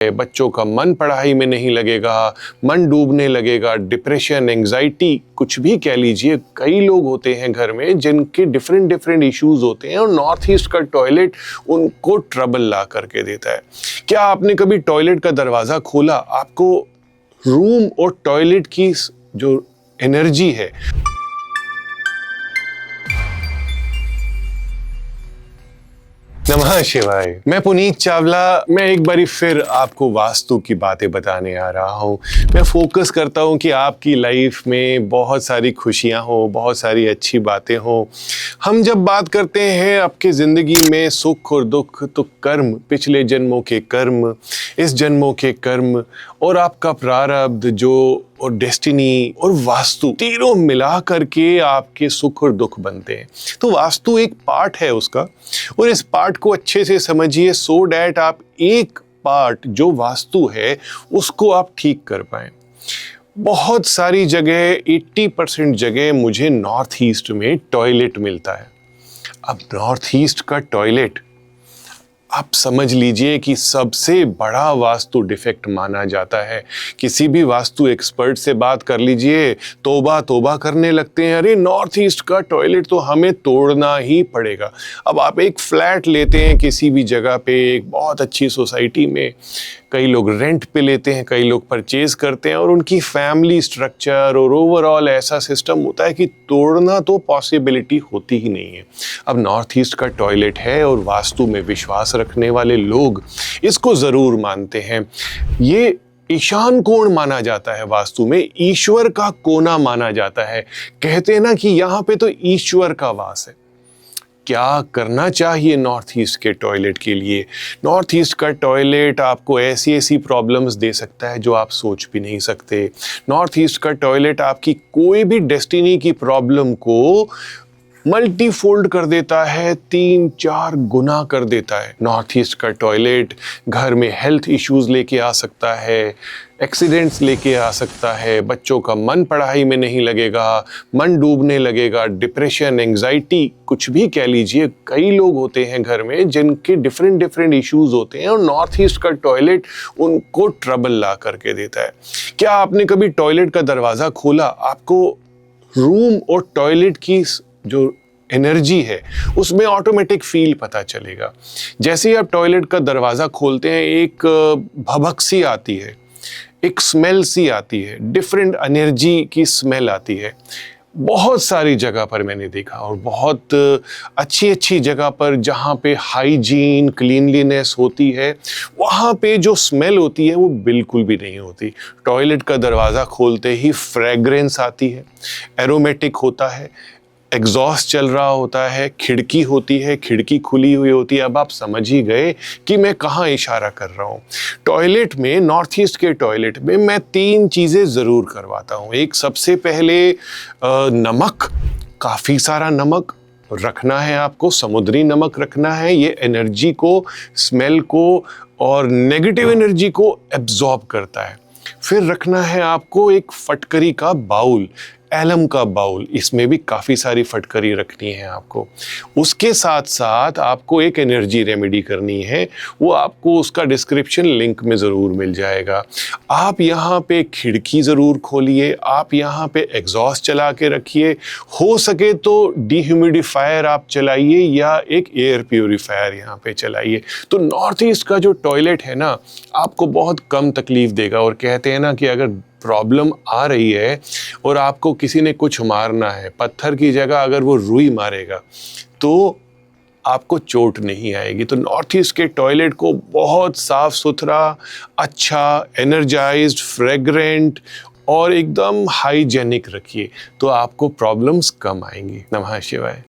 बच्चों का मन पढ़ाई में नहीं लगेगा, मन डूबने लगेगा, डिप्रेशन, एंग्जाइटी, कुछ भी कह लीजिए। कई लोग होते हैं घर में जिनके डिफरेंट इश्यूज होते हैं और नॉर्थ ईस्ट का टॉयलेट उनको ट्रबल ला करके देता है। क्या आपने कभी टॉयलेट का दरवाज़ा खोला? आपको रूम और टॉयलेट की जो एनर्जी है, नमः शिवाय। मैं पुनीत चावला। मैं एक बारी फिर आपको वास्तु की बातें बताने आ रहा हूँ। मैं फोकस करता हूँ कि आपकी लाइफ में बहुत सारी खुशियाँ हो, बहुत सारी अच्छी बातें हो। हम जब बात करते हैं आपकी ज़िंदगी में सुख और दुख, तो कर्म, पिछले जन्मों के कर्म, इस जन्मों के कर्म और आपका प्रारब्ध जो और डेस्टिनी और वास्तु, तीनों मिला करके आपके सुख और दुख बनते हैं। तो वास्तु एक पार्ट है उसका, और इस पार्ट को अच्छे से समझिए सो डैट आप एक पार्ट जो वास्तु है उसको आप ठीक कर पाएं। बहुत सारी जगह, 80% जगह मुझे नॉर्थ ईस्ट में टॉयलेट मिलता है। अब नॉर्थ ईस्ट का टॉयलेट आप समझ लीजिए कि सबसे बड़ा वास्तु डिफेक्ट माना जाता है। किसी भी वास्तु एक्सपर्ट से बात कर लीजिए, तौबा तौबा करने लगते हैं, अरे नॉर्थ ईस्ट का टॉयलेट तो हमें तोड़ना ही पड़ेगा। अब आप एक फ्लैट लेते हैं किसी भी जगह पे, एक बहुत अच्छी सोसाइटी में, कई लोग रेंट पे लेते हैं, कई लोग परचेज करते हैं, और उनकी फैमिली स्ट्रक्चर और ओवरऑल ऐसा सिस्टम होता है कि तोड़ना तो पॉसिबिलिटी होती ही नहीं है। अब नॉर्थ ईस्ट का टॉयलेट है और वास्तु में विश्वास रखने वाले लोग इसको ज़रूर मानते हैं। ये ईशान कोण माना जाता है, वास्तु में ईश्वर का कोना माना जाता है। कहते हैं ना कि यहाँ पे तो ईश्वर का वास है। क्या करना चाहिए नॉर्थ ईस्ट के टॉयलेट के लिए? नॉर्थ ईस्ट का टॉयलेट आपको ऐसी प्रॉब्लम्स दे सकता है जो आप सोच भी नहीं सकते। नॉर्थ ईस्ट का टॉयलेट आपकी कोई भी डेस्टिनी की प्रॉब्लम को मल्टीफोल्ड कर देता है, 3-4 गुना कर देता है। नॉर्थ ईस्ट का टॉयलेट घर में हेल्थ इश्यूज लेके आ सकता है, एक्सीडेंट्स लेके आ सकता है, बच्चों का मन पढ़ाई में नहीं लगेगा, मन डूबने लगेगा, डिप्रेशन, एंग्जाइटी, कुछ भी कह लीजिए। कई लोग होते हैं घर में जिनके डिफरेंट इश्यूज होते हैं और नॉर्थ ईस्ट का टॉयलेट उनको ट्रबल ला करके देता है। क्या आपने कभी टॉयलेट का दरवाज़ा खोला? आपको रूम और टॉयलेट की जो एनर्जी है उसमें ऑटोमेटिक फील पता चलेगा। जैसे ही आप टॉयलेट का दरवाज़ा खोलते हैं, एक भभक सी आती है, एक स्मेल सी आती है, डिफरेंट एनर्जी की स्मेल आती है। बहुत सारी जगह पर मैंने देखा, और बहुत अच्छी जगह पर जहाँ पे हाइजीन, क्लीनलीनेस होती है, वहाँ पे जो स्मेल होती है वो बिल्कुल भी नहीं होती। टॉयलेट का दरवाज़ा खोलते ही फ्रेग्रेंस आती है, एरोमेटिक होता है, एग्जॉस्ट चल रहा होता है, खिड़की होती है, खिड़की खुली हुई होती है। अब आप समझ ही गए कि मैं कहाँ इशारा कर रहा हूँ। टॉयलेट में, नॉर्थ ईस्ट के टॉयलेट में मैं 3 चीज़ें ज़रूर करवाता हूँ। एक, सबसे पहले नमक, काफ़ी सारा नमक रखना है आपको, समुद्री नमक रखना है। ये एनर्जी को, स्मेल को और नेगेटिव एनर्जी को एब्जॉर्ब करता है। फिर रखना है आपको एक फटकरी का बाउल, एलम का बाउल, इसमें भी काफ़ी सारी फटकरी रखनी है आपको। उसके साथ साथ आपको एक एनर्जी रेमेडी करनी है, वो आपको उसका डिस्क्रिप्शन लिंक में ज़रूर मिल जाएगा। आप यहाँ पे खिड़की ज़रूर खोलिए, आप यहाँ पे एग्जॉस्ट चला के रखिए, हो सके तो डिह्यूमिडिफायर आप चलाइए या एक एयर प्योरीफायर यहाँ पे चलाइए। तो नॉर्थ ईस्ट का जो टॉयलेट है ना, आपको बहुत कम तकलीफ देगा। और कहते हैं ना कि अगर प्रॉब्लम आ रही है और आपको किसी ने कुछ मारना है, पत्थर की जगह अगर वो रुई मारेगा तो आपको चोट नहीं आएगी। तो नॉर्थ ईस्ट के टॉयलेट को बहुत साफ सुथरा, अच्छा, एनर्जाइज्ड, फ्रेग्रेंट और एकदम हाइजेनिक रखिए, तो आपको प्रॉब्लम्स कम आएंगी। नमः शिवाय।